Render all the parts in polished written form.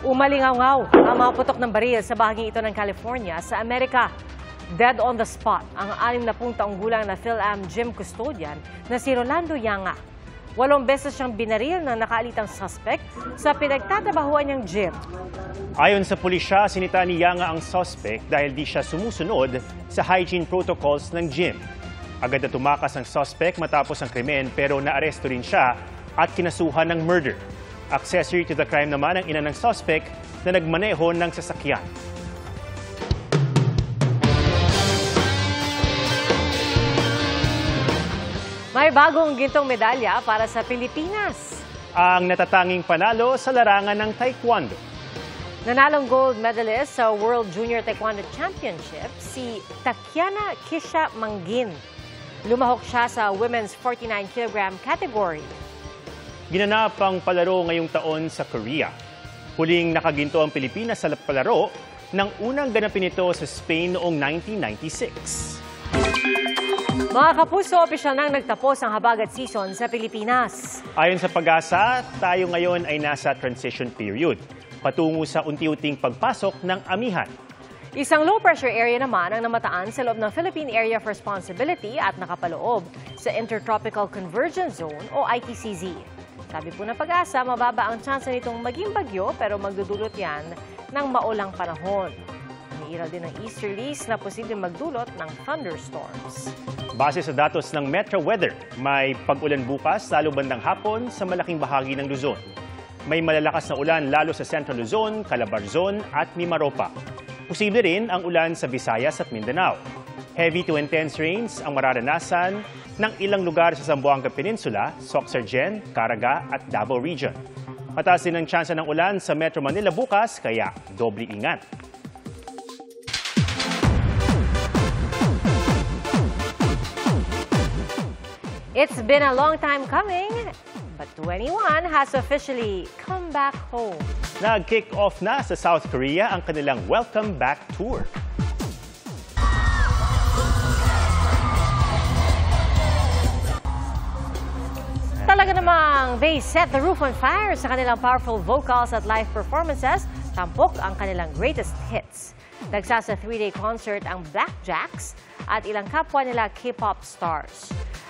Umalingaw ang mga putok ng baril sa bahaging ito ng California sa Amerika. Dead on the spot ang 60 taong gulang na Phil-Am gym custodian na si Rolando Yanga. 8 beses siyang binaril ng nakaalitang suspect sa pinagtatrabahuan niyang gym. Ayon sa pulisya, sinita ni Yanga ang suspect dahil di siya sumusunod sa hygiene protocols ng gym. Agad na tumakas ang suspect matapos ang krimen pero naaresto rin siya at kinasuhan ng murder. Accessory to the crime naman ang ina ng suspect na nagmaneho ng sasakyan. May bagong gintong medalya para sa Pilipinas. Ang natatanging panalo sa larangan ng taekwondo. Nanalong gold medalist sa World Junior Taekwondo Championship si Takiana Kisha Mangin. Lumahok siya sa women's 49 kg category. Ginanap ang palaro ngayong taon sa Korea. Huling nakaginto ang Pilipinas sa palaro nang unang ganapin ito sa Spain noong 1996. Mga kapuso, opisyal nang nagtapos ang habagat season sa Pilipinas. Ayon sa Pag-asa, tayo ngayon ay nasa transition period, patungo sa unti-unting pagpasok ng amihan. Isang low-pressure area naman ang namataan sa loob ng Philippine Area of Responsibility at nakapaloob sa Intertropical Convergence Zone o ITCZ. Sabi po ng Pag-asa, mababa ang tsansa nitong maging bagyo pero magdudulot yan ng maulang panahon. Iniiral din ng easterlies na posibleng magdulot ng thunderstorms. Base sa datos ng Metro Weather, may pag-ulan bukas lalo bandang hapon sa malaking bahagi ng Luzon. May malalakas na ulan lalo sa Central Luzon, Calabarzon at Mimaropa. Posible rin ang ulan sa Visayas at Mindanao. Heavy to intense rains ang mararanasan ng ilang lugar sa Zamboanga Peninsula, Soxargen, Caraga at Davao Region. Mataas din ang tsansa ng ulan sa Metro Manila bukas, kaya doble ingat. It's been a long time coming, but 21 has officially come back home. Nag-kick off na sa South Korea ang kanilang Welcome Back Tour. Talaga namang they set the roof on fire sa kanilang powerful vocals at live performances, tampok ang kanilang greatest hits. Nagsasa 3-day concert ang Blackjacks at ilang kapwa nila K-pop stars.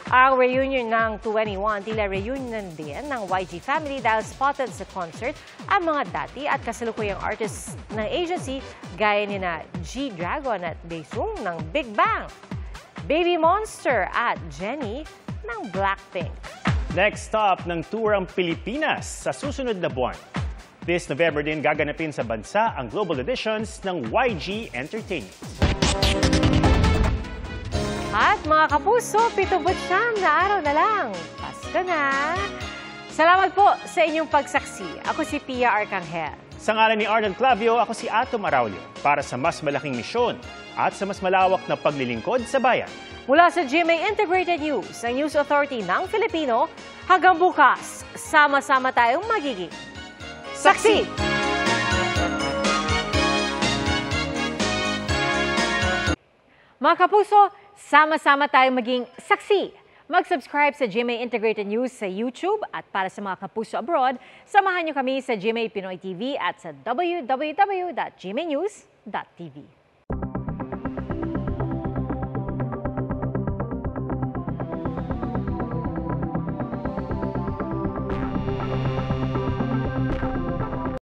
Ang reunion ng 21, tila reunion din ng YG family dahil spotted sa concert ang mga dati at kasalukuyang artists ng agency gaya nina G-Dragon at Daesung ng Big Bang, Baby Monster at Jennie ng Blackpink. Next stop ng tour ang Pilipinas sa susunod na buwan. This November din gaganapin sa bansa ang global editions ng YG Entertainment. At mga kapuso, 79 na araw na lang. Pasko na! Salamat po sa inyong pagsaksi. Ako si Pia Arcangel. Sa ngalan ni Arnold Clavio, ako si Atom Araulio para sa mas malaking misyon at sa mas malawak na paglilingkod sa bayan. Mula sa GMA Integrated News, ang News Authority ng Filipino, hanggang bukas, sama-sama tayong magiging saksi! Mga kapuso, sama-sama tayong maging saksi. Mag-subscribe sa GMA Integrated News sa YouTube at para sa mga kapuso abroad, samahan niyo kami sa GMA Pinoy TV at sa www.gmanews.tv.